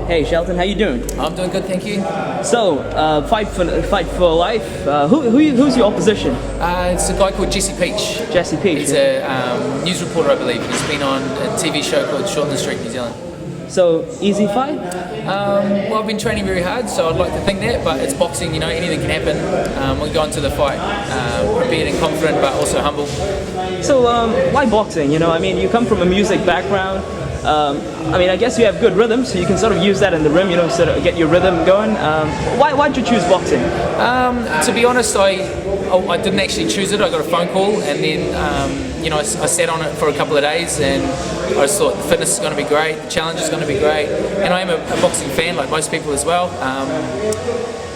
Hey Shelton, how you doing? I'm doing good, thank you. So, fight for life. Who's your opposition? It's a guy called Jesse Peach. Jesse Peach. He's a news reporter, I believe. He's been on a TV show called Shortland Street, New Zealand. So, easy fight? Well, I've been training very hard, so I'd like to think that, but it's boxing, you know, anything can happen. We'll go into the fight prepared and confident, but also humble. So, why boxing? You know, I mean, you come from a music background. I mean, I guess you have good rhythm, so you can sort of use that in the rim, you know, sort of get your rhythm going. Why'd you choose boxing? To be honest, I didn't actually choose it. I got a phone call, and then you know, I sat on it for a couple of days, and I just thought the fitness is going to be great, the challenge is going to be great, and I am a boxing fan like most people as well.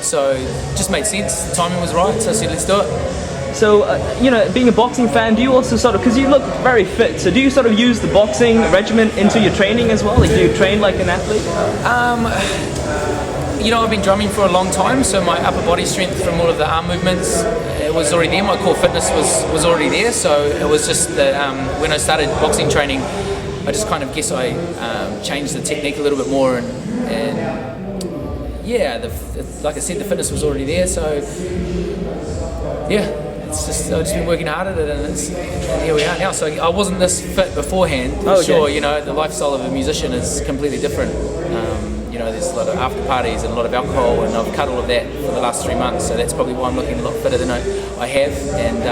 So it just made sense. The timing was right, so I said, let's do it. So, you know, being a boxing fan, do you also sort of, because you look very fit, so do you sort of use the boxing regimen into your training as well? Like, do you train like an athlete? You know, I've been drumming for a long time, so my upper body strength from all of the arm movements was already there. My core fitness was already there, so it was just that when I started boxing training, I just kind of guess I changed the technique a little bit more, and yeah, like I said, the fitness was already there, so yeah. I've just been working hard at it, and here we are now. So I wasn't this fit beforehand. For sure, you know, the lifestyle of a musician is completely different. You know, there's a lot of after parties and a lot of alcohol, and I've cut all of that for the last 3 months. So that's probably why I'm looking a lot fitter than I have. And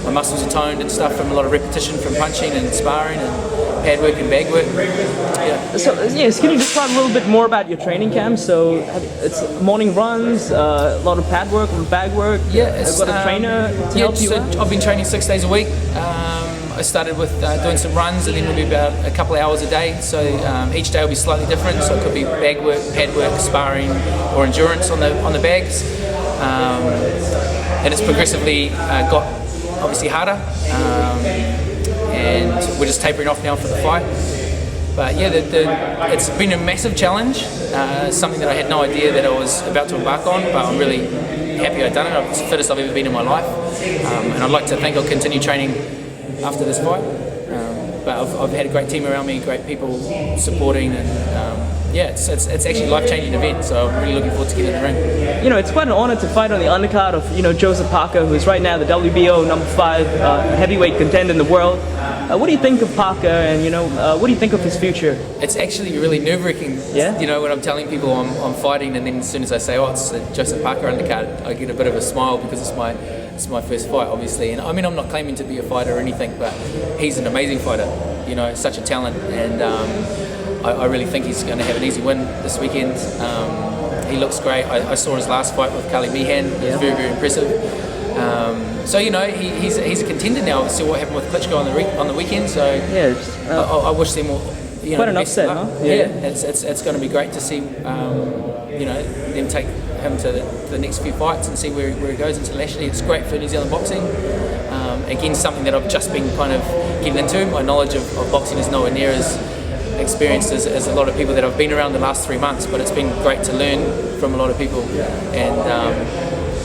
my muscles are toned and stuff from a lot of repetition from punching and sparring and pad work and bag work. Yeah. So yes, can you describe a little bit more about your training camp? So it's morning runs, a lot of pad work, bag work. Yeah, I've got a trainer to help you. I've been training 6 days a week. I started with doing some runs, and then it'll be about a couple of hours a day. So each day will be slightly different. So it could be bag work, pad work, sparring, or endurance on the bags. And it's progressively got obviously harder. And we're just tapering off now for the fight. But yeah, it's been a massive challenge, something that I had no idea that I was about to embark on, but I'm really happy I've done it. It's the fittest I've ever been in my life, and I'd like to think I'll continue training after this fight. But I've had a great team around me, great people supporting, and yeah, it's actually a life-changing event, so I'm really looking forward to getting in the ring. You know, it's quite an honor to fight on the undercard of, you know, Joseph Parker, who's right now the WBO #5 heavyweight contender in the world. What do you think of Parker, and you know, what do you think of his future? It's actually really nerve-wracking. Yeah? You know, when I'm telling people I'm fighting, and then as soon as I say, oh, it's the Joseph Parker undercard, I get a bit of a smile because it's my first fight, obviously. And I mean, I'm not claiming to be a fighter or anything, but he's an amazing fighter. You know, such a talent, and I really think he's going to have an easy win this weekend. He looks great. I saw his last fight with Kali Meehan. It was very, very impressive. So you know, he's a contender now. We'll see what happened with Klitschko on the weekend. So yeah, I wish them all. You know, quite an upset, huh? Yeah, it's going to be great to see. You know, them take him to the next few fights and see where he goes internationally. It's great for New Zealand boxing. Again, something that I've just been kind of getting into. My knowledge of boxing is nowhere near as experienced as a lot of people that I've been around the last 3 months, but it's been great to learn from a lot of people, and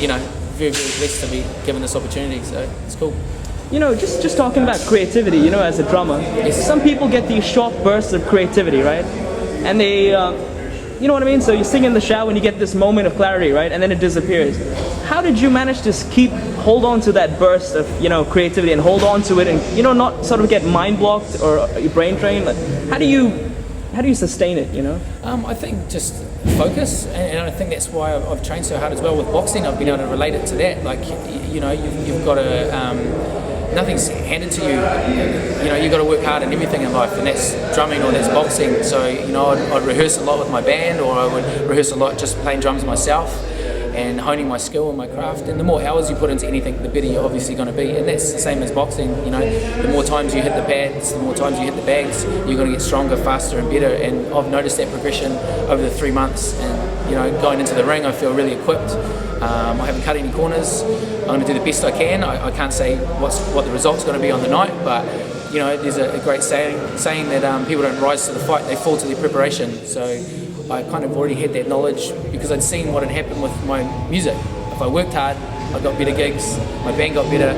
you know, very, very blessed to be given this opportunity, so it's cool. You know, just talking about creativity, you know, as a drummer, some people get these short bursts of creativity, right? And they, you know what I mean? So you sing in the shower and you get this moment of clarity, right? And then it disappears. How did you manage to hold on to that burst of, you know, creativity and hold on to it, and, you know, not sort of get mind blocked or your brain drained? Like, how do you sustain it, you know? I think just focus, and I think that's why I've trained so hard as well with boxing. I've been able to relate it to that. Like, you know, you've got to, nothing's handed to you. You know, you've got to work hard in everything in life, and that's drumming or that's boxing. So, you know, I'd rehearse a lot with my band, or I would rehearse a lot just playing drums myself and honing my skill and my craft. And the more hours you put into anything, the better you're obviously going to be. And that's the same as boxing. You know, the more times you hit the pads, the more times you hit the bags, you're going to get stronger, faster and better. And I've noticed that progression over the 3 months. And, you know, going into the ring, I feel really equipped. I haven't cut any corners. I'm going to do the best I can. I can't say what the result's going to be on the night, but, you know, there's a great saying that people don't rise to the fight, they fall to their preparation. So I kind of already had that knowledge because I'd seen what had happened with my music. If I worked hard, I got better gigs, my band got better,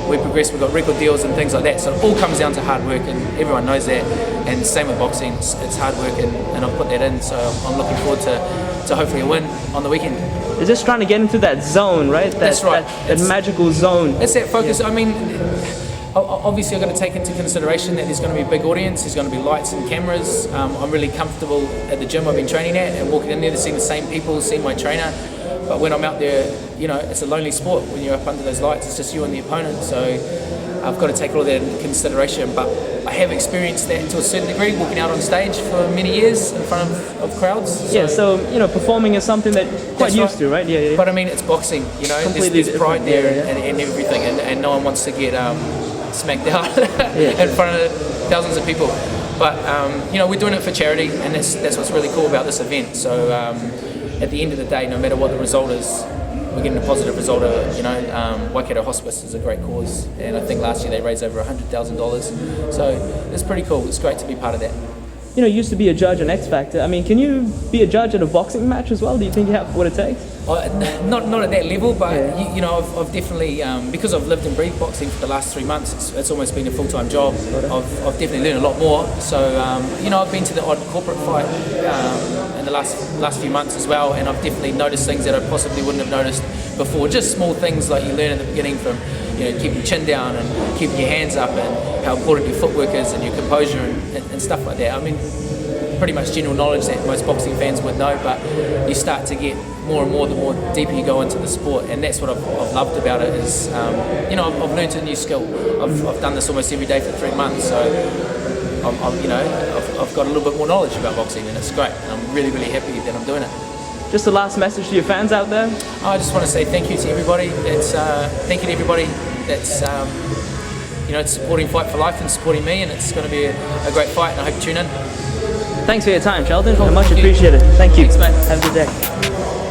we progress. We've got record deals and things like that. So it all comes down to hard work, and everyone knows that. And same with boxing, it's hard work, and I've put that in. So I'm looking forward to hopefully a win on the weekend. You're just trying to get into that zone, right? That's right. That magical zone. It's that focus. I mean, obviously I've got to take into consideration that there's going to be a big audience, there's going to be lights and cameras. I'm really comfortable at the gym I've been training at, and walking in there to see the same people, see my trainer. But when I'm out there, you know, it's a lonely sport when you're up under those lights. It's just you and the opponent. So I've got to take all that into consideration. But I have experienced that to a certain degree, walking out on stage for many years in front of crowds. So you know, performing is something that you're quite used to, right? Yeah. But I mean, it's boxing. You know, there's pride there and everything, and no one wants to get smacked out in front of thousands of people. But you know, we're doing it for charity, and that's what's really cool about this event. So at the end of the day, no matter what the result is, we're getting a positive result of it. You know, Waikato Hospice is a great cause, and I think last year they raised over $100,000. So it's pretty cool. It's great to be part of that. You know, you used to be a judge on X Factor. I mean, can you be a judge at a boxing match as well? Do you think you have what it takes? Not at that level, but you know, I've definitely, because I've lived and breathed boxing for the last 3 months, it's almost been a full-time job. I've definitely learned a lot more. So you know, I've been to the odd corporate fight in the last few months as well, and I've definitely noticed things that I possibly wouldn't have noticed before. Just small things like you learn in the beginning, from you know, keeping your chin down and keeping your hands up, and how important your footwork is and your composure and stuff like that. I mean, pretty much general knowledge that most boxing fans would know, but you start to get more and more the more deeper you go into the sport, and that's what I've loved about it. Is you know, I've learned a new skill. I've done this almost every day for 3 months, so I've got a little bit more knowledge about boxing, and it's great. And I'm really happy that I'm doing it. Just a last message to your fans out there. I just want to say thank you to everybody. Thank you to everybody that's you know, supporting Fight for Life and supporting me, and it's going to be a great fight, and I hope you tune in. Thanks for your time, Sheldon. Cool. I much appreciate it. Thank you. Thanks, mate. Have a good day.